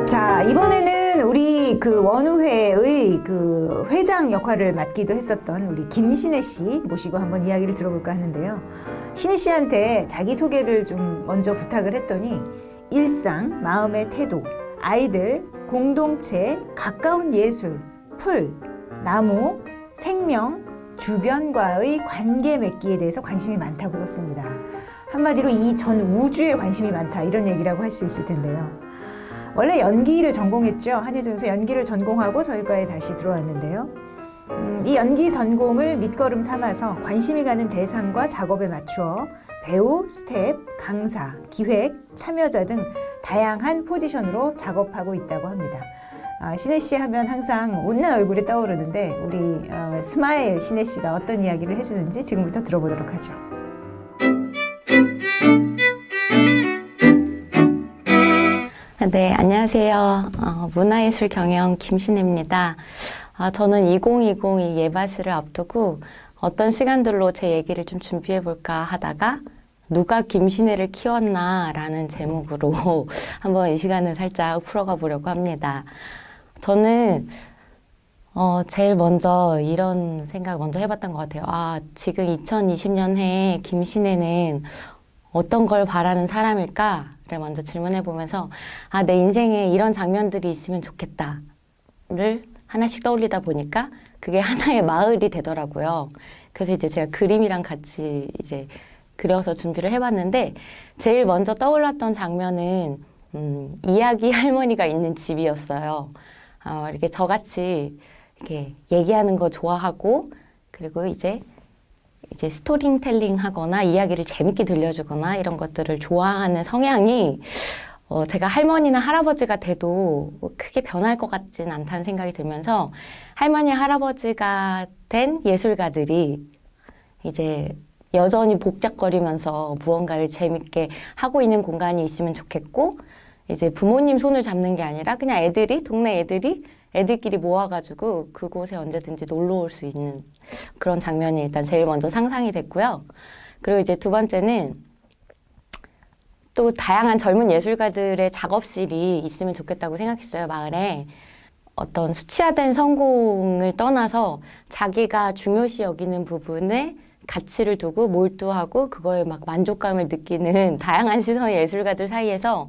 자, 이번에는 우리 그 원우회의 그 회장 역할을 맡기도 했었던 우리 김신혜 씨 모시고 한번 이야기를 들어볼까 하는데요. 신혜 씨한테 자기소개를 좀 먼저 부탁을 했더니 일상, 마음의 태도, 아이들, 공동체, 가까운 예술, 풀, 나무, 생명, 주변과의 관계 맺기에 대해서 관심이 많다고 썼습니다. 한마디로 이 전 우주에 관심이 많다 이런 얘기라고 할 수 있을 텐데요. 원래 연기를 전공했죠. 한예종에서 연기를 전공하고 저희과에 다시 들어왔는데요. 이 연기 전공을 밑거름 삼아서 관심이 가는 대상과 작업에 맞추어 배우, 스텝, 강사, 기획, 참여자 등 다양한 포지션으로 작업하고 있다고 합니다. 신혜 씨 하면 항상 웃는 얼굴이 떠오르는데 우리 스마일 신혜 씨가 어떤 이야기를 해주는지 지금부터 들어보도록 하죠. 네, 안녕하세요. 문화예술 경영 김신혜입니다. 저는 2020 이 예바시를 앞두고 어떤 시간들로 제 얘기를 좀 준비해 볼까 하다가 누가 김신혜를 키웠나라는 제목으로 한번 이 시간을 살짝 풀어가 보려고 합니다. 저는 제일 먼저 이런 생각 먼저 해봤던 것 같아요. 지금 2020년에 김신혜는 어떤 걸 바라는 사람일까를 먼저 질문해 보면서 내 인생에 이런 장면들이 있으면 좋겠다를 하나씩 떠올리다 보니까 그게 하나의 마을이 되더라고요. 그래서 이제 제가 그림이랑 같이 이제 그려서 준비를 해봤는데 제일 먼저 떠올랐던 장면은 이야기 할머니가 있는 집이었어요. 이렇게 저같이 이렇게 얘기하는 거 좋아하고 그리고 이제 스토리텔링 하거나 이야기를 재밌게 들려주거나 이런 것들을 좋아하는 성향이 제가 할머니나 할아버지가 돼도 크게 변할 것 같진 않다는 생각이 들면서 할머니, 할아버지가 된 예술가들이 이제 여전히 복잡거리면서 무언가를 재밌게 하고 있는 공간이 있으면 좋겠고 이제 부모님 손을 잡는 게 아니라 그냥 동네 애들끼리 모아가지고 그곳에 언제든지 놀러 올 수 있는 그런 장면이 일단 제일 먼저 상상이 됐고요. 그리고 이제 두 번째는 또 다양한 젊은 예술가들의 작업실이 있으면 좋겠다고 생각했어요, 마을에. 어떤 수치화된 성공을 떠나서 자기가 중요시 여기는 부분에 가치를 두고 몰두하고 그거에 막 만족감을 느끼는 다양한 시선의 예술가들 사이에서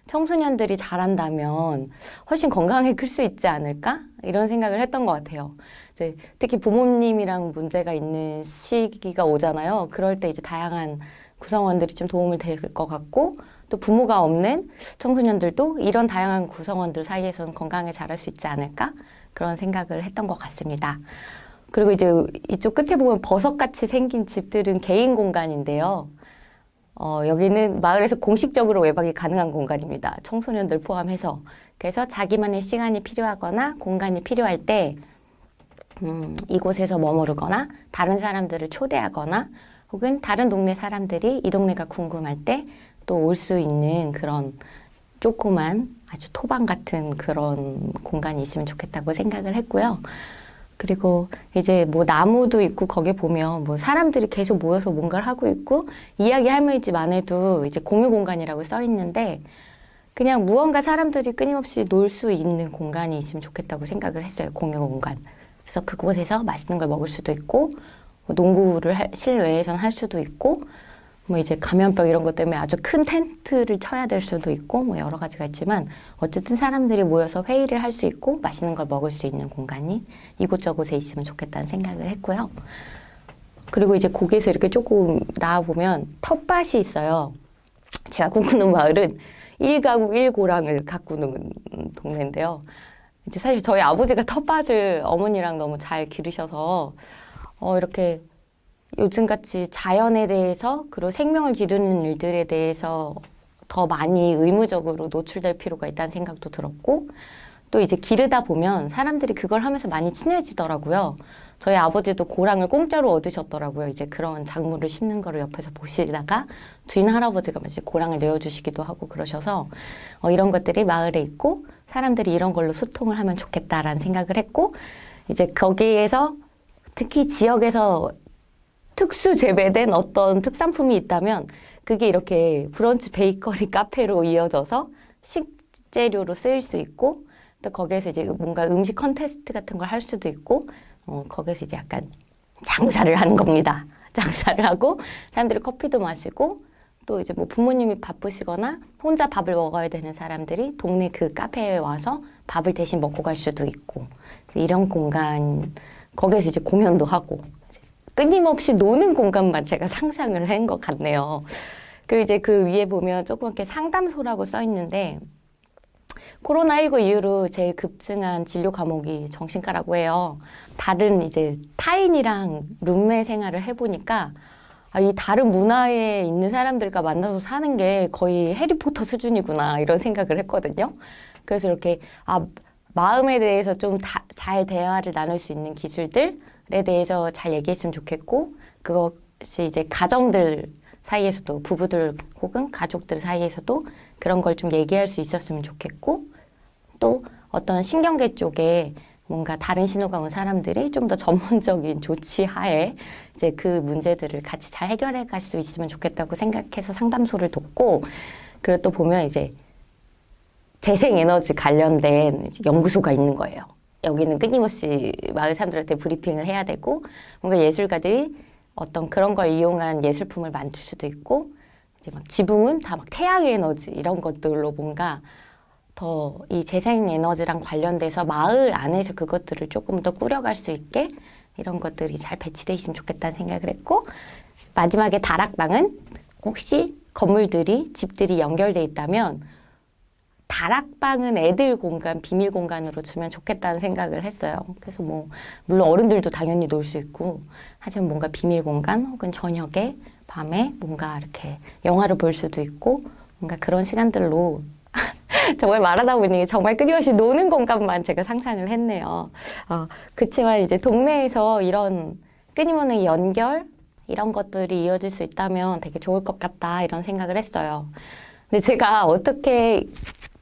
청소년들이 잘한다면 훨씬 건강하게 클 수 있지 않을까? 이런 생각을 했던 것 같아요. 이제 특히 부모님이랑 문제가 있는 시기가 오잖아요. 그럴 때 이제 다양한 구성원들이 좀 도움이 될 것 같고 또 부모가 없는 청소년들도 이런 다양한 구성원들 사이에서는 건강하게 자랄 수 있지 않을까? 그런 생각을 했던 것 같습니다. 그리고 이제 이쪽 끝에 보면 버섯같이 생긴 집들은 개인 공간인데요. 여기는 마을에서 공식적으로 외박이 가능한 공간입니다. 청소년들 포함해서. 그래서 자기만의 시간이 필요하거나 공간이 필요할 때 이곳에서 머무르거나 다른 사람들을 초대하거나 혹은 다른 동네 사람들이 이 동네가 궁금할 때 또 올 수 있는 그런 조그만 아주 토방 같은 그런 공간이 있으면 좋겠다고 생각을 했고요. 그리고 이제 뭐 나무도 있고 거기에 보면 뭐 사람들이 계속 모여서 뭔가를 하고 있고 이야기 할머니 집 안에도 이제 공유 공간이라고 써 있는데 그냥 무언가 사람들이 끊임없이 놀 수 있는 공간이 있으면 좋겠다고 생각을 했어요. 공유 공간. 그래서 그곳에서 맛있는 걸 먹을 수도 있고 뭐 농구를 실외에서는 할 수도 있고 뭐 이제 감염병 이런 것 때문에 아주 큰 텐트를 쳐야 될 수도 있고 뭐 여러 가지가 있지만 어쨌든 사람들이 모여서 회의를 할 수 있고 맛있는 걸 먹을 수 있는 공간이 이곳저곳에 있으면 좋겠다는 생각을 했고요. 그리고 이제 거기에서 이렇게 조금 나와보면 텃밭이 있어요. 제가 꿈꾸는 마을은 1가구 1고랑을 가꾸는 동네인데요. 이제 사실 저희 아버지가 텃밭을 어머니랑 너무 잘 기르셔서 이렇게 요즘같이 자연에 대해서 그리고 생명을 기르는 일들에 대해서 더 많이 의무적으로 노출될 필요가 있다는 생각도 들었고 또 이제 기르다 보면 사람들이 그걸 하면서 많이 친해지더라고요. 저희 아버지도 고랑을 공짜로 얻으셨더라고요. 이제 그런 작물을 심는 거를 옆에서 보시다가 주인 할아버지가 마치 고랑을 내어주시기도 하고 그러셔서 이런 것들이 마을에 있고 사람들이 이런 걸로 소통을 하면 좋겠다라는 생각을 했고 이제 거기에서 특히 지역에서 특수 재배된 어떤 특산품이 있다면 그게 이렇게 브런치 베이커리 카페로 이어져서 식재료로 쓰일 수 있고 또 거기에서 이제 뭔가 음식 컨테스트 같은 걸 할 수도 있고 거기에서 이제 약간 장사를 하는 겁니다. 장사를 하고 사람들이 커피도 마시고 또 이제 뭐 부모님이 바쁘시거나 혼자 밥을 먹어야 되는 사람들이 동네 그 카페에 와서 밥을 대신 먹고 갈 수도 있고 이런 공간 거기에서 이제 공연도 하고 끊임없이 노는 공간만 제가 상상을 한 것 같네요. 그리고 이제 그 위에 보면 조그맣게 상담소라고 써 있는데 코로나19 이후로 제일 급증한 진료 과목이 정신과라고 해요. 다른 이제 타인이랑 룸메 생활을 해보니까 이 다른 문화에 있는 사람들과 만나서 사는 게 거의 해리포터 수준이구나 이런 생각을 했거든요. 그래서 이렇게 마음에 대해서 좀 잘 대화를 나눌 수 있는 기술들에 대해서 잘 얘기했으면 좋겠고 그것이 이제 가정들 사이에서도 부부들 혹은 가족들 사이에서도 그런 걸 좀 얘기할 수 있었으면 좋겠고 또 어떤 신경계 쪽에 뭔가 다른 신호가 온 사람들이 좀 더 전문적인 조치 하에 이제 그 문제들을 같이 잘 해결해 갈 수 있으면 좋겠다고 생각해서 상담소를 돕고 그리고 또 보면 이제 재생에너지 관련된 이제 연구소가 있는 거예요. 여기는 끊임없이 마을 사람들한테 브리핑을 해야 되고 뭔가 예술가들이 어떤 그런 걸 이용한 예술품을 만들 수도 있고 이제 막 지붕은 다 막 태양 에너지 이런 것들로 뭔가 더 이 재생 에너지랑 관련돼서 마을 안에서 그것들을 조금 더 꾸려갈 수 있게 이런 것들이 잘 배치돼 있으면 좋겠다는 생각을 했고 마지막에 다락방은 혹시 건물들이 집들이 연결돼 있다면 다락방은 애들 공간, 비밀 공간으로 주면 좋겠다는 생각을 했어요. 그래서 뭐 물론 어른들도 당연히 놀 수 있고 하지만 뭔가 비밀 공간 혹은 저녁에 밤에 뭔가 이렇게 영화를 볼 수도 있고 뭔가 그런 시간들로 정말 말하다 보니 정말 끊임없이 노는 공간만 제가 상상을 했네요. 그렇지만 이제 동네에서 이런 끊임없는 연결 이런 것들이 이어질 수 있다면 되게 좋을 것 같다 이런 생각을 했어요. 근데 제가 어떻게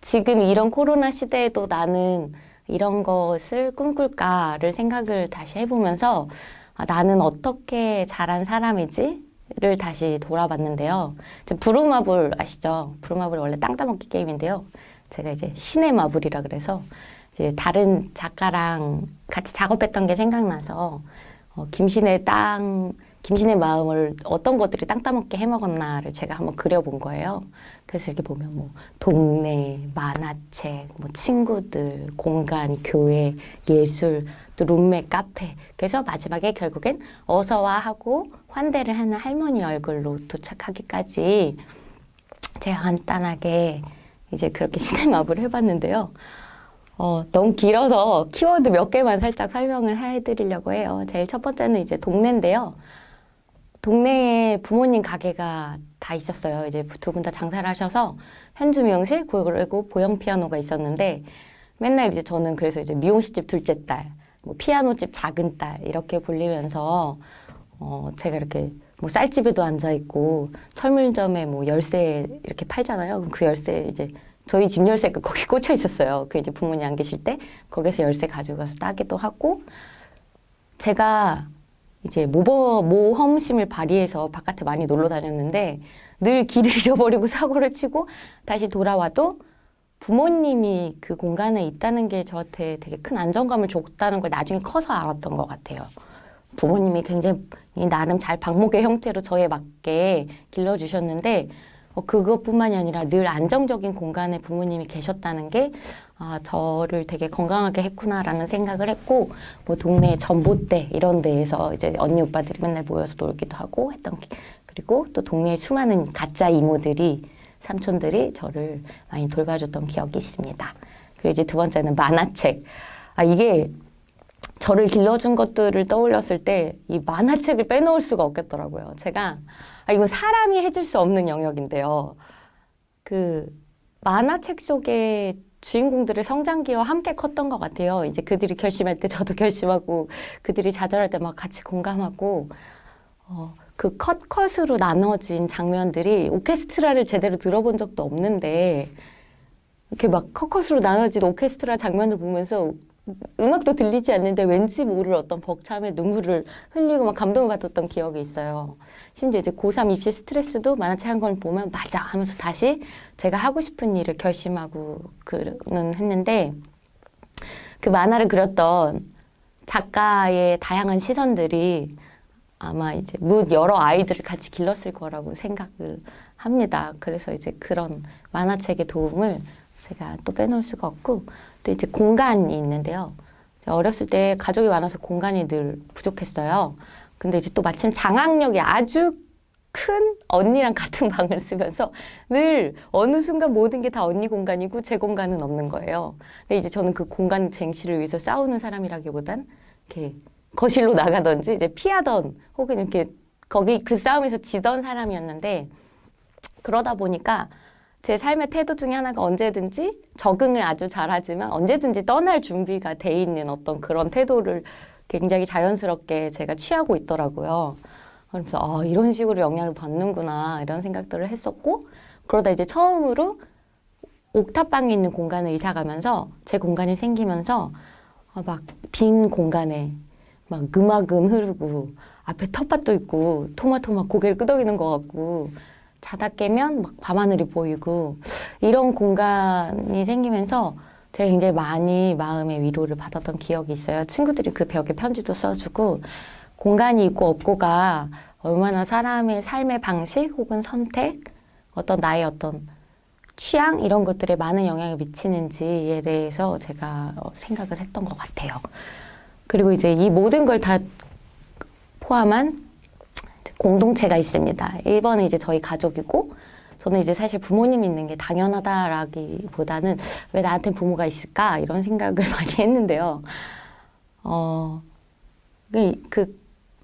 지금 이런 코로나 시대에도 나는 이런 것을 꿈꿀까를 생각을 다시 해보면서 나는 어떻게 자란 사람이지?를 다시 돌아봤는데요. 부루마블 아시죠? 부루마블이 원래 땅 따먹기 게임인데요. 제가 이제 신의 마블이라 그래서 이제 다른 작가랑 같이 작업했던 게 생각나서 김신의 마음을 어떤 것들이 땅 따먹게 해먹었나를 제가 한번 그려본 거예요. 그래서 이렇게 보면 뭐 동네, 만화책, 뭐 친구들, 공간, 교회, 예술, 또 룸메, 카페. 그래서 마지막에 결국엔 어서와 하고 환대를 하는 할머니 얼굴로 도착하기까지 제가 간단하게 이제 그렇게 신의 마블을 해봤는데요. 너무 길어서 키워드 몇 개만 살짝 설명을 해드리려고 해요. 제일 첫 번째는 이제 동네인데요. 동네에 부모님 가게가 다 있었어요. 이제 두 분 다 장사를 하셔서 현주 미용실 그리고 보영 피아노가 있었는데 맨날 이제 저는 그래서 이제 미용실집 둘째 딸, 뭐 피아노집 작은 딸 이렇게 불리면서 제가 이렇게 뭐 쌀집에도 앉아 있고 철물점에 뭐 열쇠 이렇게 팔잖아요. 그럼 그 열쇠 이제 저희 집 열쇠가 거기 꽂혀 있었어요. 그 이제 부모님 안 계실 때 거기서 열쇠 가져가서 따기도 하고 제가 이제 모험심을 발휘해서 바깥에 많이 놀러 다녔는데 늘 길을 잃어버리고 사고를 치고 다시 돌아와도 부모님이 그 공간에 있다는 게 저한테 되게 큰 안정감을 줬다는 걸 나중에 커서 알았던 것 같아요. 부모님이 굉장히 나름 잘 방목의 형태로 저에 맞게 길러주셨는데 그것뿐만이 아니라 늘 안정적인 공간에 부모님이 계셨다는 게 저를 되게 건강하게 했구나라는 생각을 했고 뭐 동네 전봇대 이런 데에서 이제 언니 오빠들이 맨날 모여서 놀기도 하고 했던 게 그리고 또 동네에 수많은 가짜 이모들이 삼촌들이 저를 많이 돌봐줬던 기억이 있습니다. 그리고 이제 두 번째는 만화책. 이게 저를 길러준 것들을 떠올렸을 때 이 만화책을 빼놓을 수가 없겠더라고요. 제가 이건 사람이 해줄 수 없는 영역인데요. 그 만화책 속에 주인공들의 성장기와 함께 컸던 것 같아요. 이제 그들이 결심할 때 저도 결심하고 그들이 좌절할 때 막 같이 공감하고 그 컷컷으로 나눠진 장면들이 오케스트라를 제대로 들어본 적도 없는데 이렇게 막 컷컷으로 나눠진 오케스트라 장면을 보면서 음악도 들리지 않는데 왠지 모를 어떤 벅참에 눈물을 흘리고 막 감동을 받았던 기억이 있어요. 심지어 이제 고3 입시 스트레스도 만화책 한 권 보면 맞아 하면서 다시 제가 하고 싶은 일을 결심하고 그는 했는데 그 만화를 그렸던 작가의 다양한 시선들이 아마 이제 여러 아이들을 같이 길렀을 거라고 생각을 합니다. 그래서 이제 그런 만화책의 도움을 제가 또 빼놓을 수가 없고 또 이제 공간이 있는데요. 제가 어렸을 때 가족이 많아서 공간이 늘 부족했어요. 근데 이제 또 마침 장악력이 아주 큰 언니랑 같은 방을 쓰면서 늘 어느 순간 모든 게 다 언니 공간이고 제 공간은 없는 거예요. 근데 이제 저는 그 공간 쟁취를 위해서 싸우는 사람이라기보단 이렇게 거실로 나가든지 이제 피하던 혹은 이렇게 거기 그 싸움에서 지던 사람이었는데 그러다 보니까 제 삶의 태도 중에 하나가 언제든지 적응을 아주 잘하지만 언제든지 떠날 준비가 돼 있는 어떤 그런 태도를 굉장히 자연스럽게 제가 취하고 있더라고요. 그래서 이런 식으로 영향을 받는구나 이런 생각들을 했었고 그러다 이제 처음으로 옥탑방에 있는 공간을 이사 가면서 제 공간이 생기면서 막 빈 공간에 막 음악은 흐르고 앞에 텃밭도 있고 토마토 막 고개를 끄덕이는 것 같고 자다 깨면 막 밤하늘이 보이고 이런 공간이 생기면서 제가 굉장히 많이 마음의 위로를 받았던 기억이 있어요. 친구들이 그 벽에 편지도 써주고 공간이 있고 없고가 얼마나 사람의 삶의 방식 혹은 선택, 어떤 나의 어떤 취향 이런 것들에 많은 영향을 미치는지에 대해서 제가 생각을 했던 것 같아요. 그리고 이제 이 모든 걸 다 포함한 공동체가 있습니다. 1번은 이제 저희 가족이고 저는 이제 사실 부모님이 있는 게 당연하다라기보다는 왜 나한테 부모가 있을까 이런 생각을 많이 했는데요. 그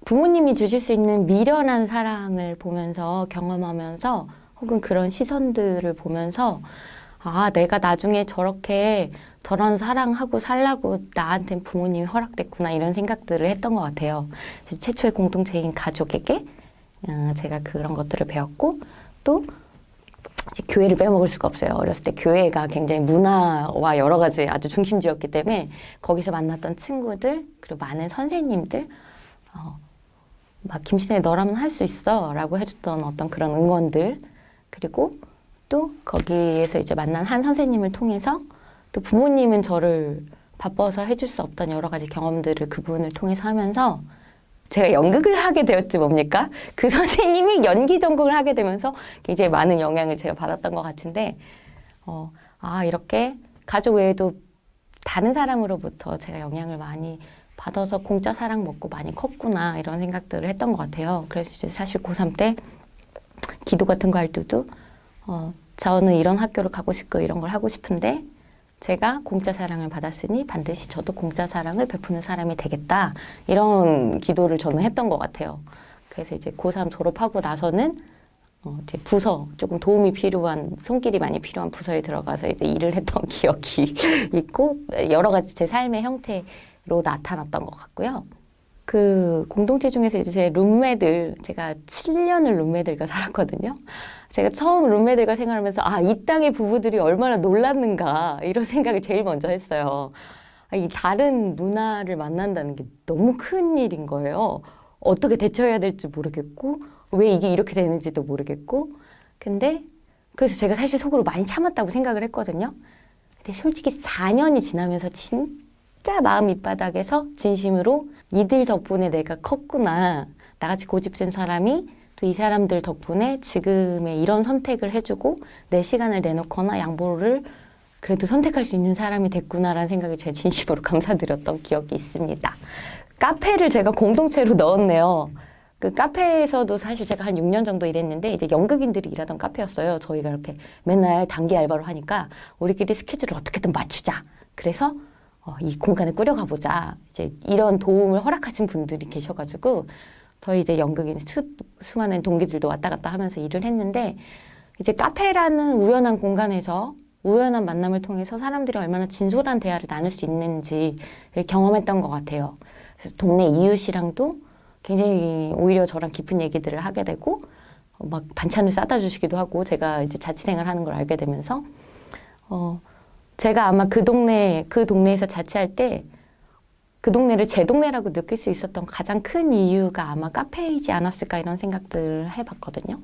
부모님이 주실 수 있는 미련한 사랑을 보면서 경험하면서 혹은 그런 시선들을 보면서 내가 나중에 저렇게 저런 사랑하고 살라고 나한테 부모님이 허락됐구나 이런 생각들을 했던 것 같아요. 최초의 공동체인 가족에게 제가 그런 것들을 배웠고 또 이제 교회를 빼먹을 수가 없어요. 어렸을 때 교회가 굉장히 문화와 여러 가지 아주 중심지였기 때문에 거기서 만났던 친구들 그리고 많은 선생님들 막 김신혜 너라면 할 수 있어 라고 해줬던 어떤 그런 응원들 그리고 또 거기에서 이제 만난 한 선생님을 통해서 또 부모님은 저를 바빠서 해줄 수 없던 여러 가지 경험들을 그분을 통해서 하면서 제가 연극을 하게 되었지 뭡니까? 그 선생님이 연기 전공을 하게 되면서 굉장히 많은 영향을 제가 받았던 것 같은데 이렇게 가족 외에도 다른 사람으로부터 제가 영향을 많이 받아서 공짜 사랑 먹고 많이 컸구나 이런 생각들을 했던 것 같아요. 그래서 이제 사실 고3 때 기도 같은 거 할 때도 저는 이런 학교를 가고 싶고 이런 걸 하고 싶은데 제가 공짜 사랑을 받았으니 반드시 저도 공짜 사랑을 베푸는 사람이 되겠다. 이런 기도를 저는 했던 것 같아요. 그래서 이제 고3 졸업하고 나서는 이제 부서, 조금 도움이 필요한, 손길이 많이 필요한 부서에 들어가서 이제 일을 했던 기억이 있고, 여러 가지 제 삶의 형태로 나타났던 것 같고요. 그 공동체 중에서 이제 제 룸메들, 제가 7년을 룸메들과 살았거든요. 제가 처음 룸메들과 생활하면서 이 땅의 부부들이 얼마나 놀랐는가 이런 생각을 제일 먼저 했어요. 이 다른 문화를 만난다는 게 너무 큰 일인 거예요. 어떻게 대처해야 될지 모르겠고 왜 이게 이렇게 되는지도 모르겠고 근데 그래서 제가 사실 속으로 많이 참았다고 생각을 했거든요. 근데 솔직히 4년이 지나면서 진짜 마음 밑바닥에서 진심으로 이들 덕분에 내가 컸구나. 나같이 고집센 사람이 또 이 사람들 덕분에 지금의 이런 선택을 해주고 내 시간을 내놓거나 양보를 그래도 선택할 수 있는 사람이 됐구나라는 생각이 제가 진심으로 감사드렸던 기억이 있습니다. 카페를 제가 공동체로 넣었네요. 그 카페에서도 사실 제가 한 6년 정도 일했는데 이제 연극인들이 일하던 카페였어요. 저희가 이렇게 맨날 단기 알바로 하니까 우리끼리 스케줄을 어떻게든 맞추자. 그래서 이 공간을 꾸려가 보자. 이제 이런 도움을 허락하신 분들이 계셔가지고 저희 이제 연극인 수많은 동기들도 왔다 갔다 하면서 일을 했는데 이제 카페라는 우연한 공간에서 우연한 만남을 통해서 사람들이 얼마나 진솔한 대화를 나눌 수 있는지를 경험했던 것 같아요. 그래서 동네 이웃이랑도 굉장히 오히려 저랑 깊은 얘기들을 하게 되고 막 반찬을 싸다 주시기도 하고 제가 이제 자취생활 하는 걸 알게 되면서 제가 아마 그 동네에서 자취할 때 그 동네를 제 동네라고 느낄 수 있었던 가장 큰 이유가 아마 카페이지 않았을까 이런 생각들을 해봤거든요.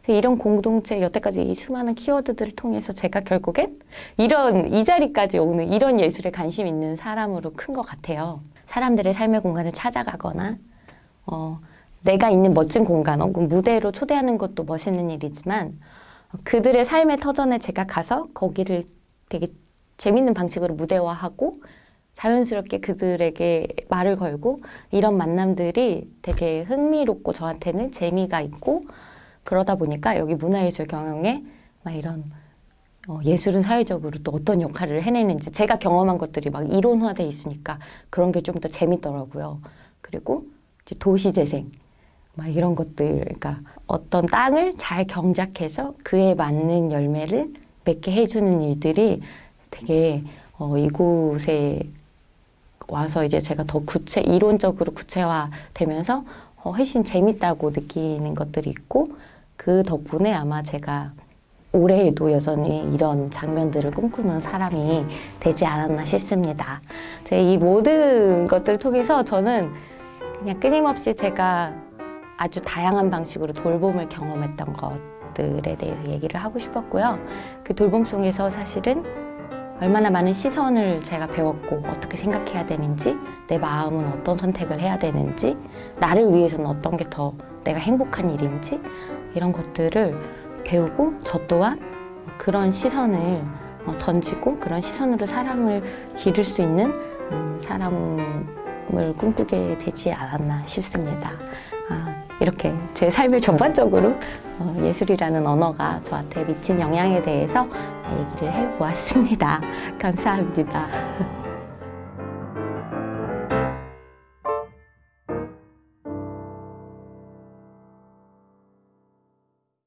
이런 공동체, 여태까지 이 수많은 키워드들을 통해서 제가 결국엔 이 자리까지 오는 이런 예술에 관심 있는 사람으로 큰 것 같아요. 사람들의 삶의 공간을 찾아가거나, 내가 있는 멋진 공간, 혹은 무대로 초대하는 것도 멋있는 일이지만, 그들의 삶의 터전에 제가 가서 거기를 되게 재밌는 방식으로 무대화하고, 자연스럽게 그들에게 말을 걸고, 이런 만남들이 되게 흥미롭고 저한테는 재미가 있고, 그러다 보니까 여기 문화예술 경영에 막 이런 예술은 사회적으로 또 어떤 역할을 해내는지 제가 경험한 것들이 막 이론화돼 있으니까 그런 게 좀 더 재밌더라고요. 그리고 이제 도시재생 막 이런 것들, 그러니까 어떤 땅을 잘 경작해서 그에 맞는 열매를 맺게 해주는 일들이 되게 이곳에 와서 이제 제가 더 이론적으로 구체화되면서 훨씬 재밌다고 느끼는 것들이 있고, 그 덕분에 아마 제가 올해에도 여전히 이런 장면들을 꿈꾸는 사람이 되지 않았나 싶습니다. 이 모든 것들을 통해서 저는 그냥 끊임없이 제가 아주 다양한 방식으로 돌봄을 경험했던 것들에 대해서 얘기를 하고 싶었고요. 그 돌봄 속에서 사실은 얼마나 많은 시선을 제가 배웠고, 어떻게 생각해야 되는지, 내 마음은 어떤 선택을 해야 되는지, 나를 위해서는 어떤 게 더 내가 행복한 일인지, 이런 것들을 배우고, 저 또한 그런 시선을 던지고, 그런 시선으로 사람을 기를 수 있는 사람을 꿈꾸게 되지 않았나 싶습니다. 이렇게 제 삶을 전반적으로 예술이라는 언어가 저한테 미친 영향에 대해서 얘기를 해보았습니다. 감사합니다.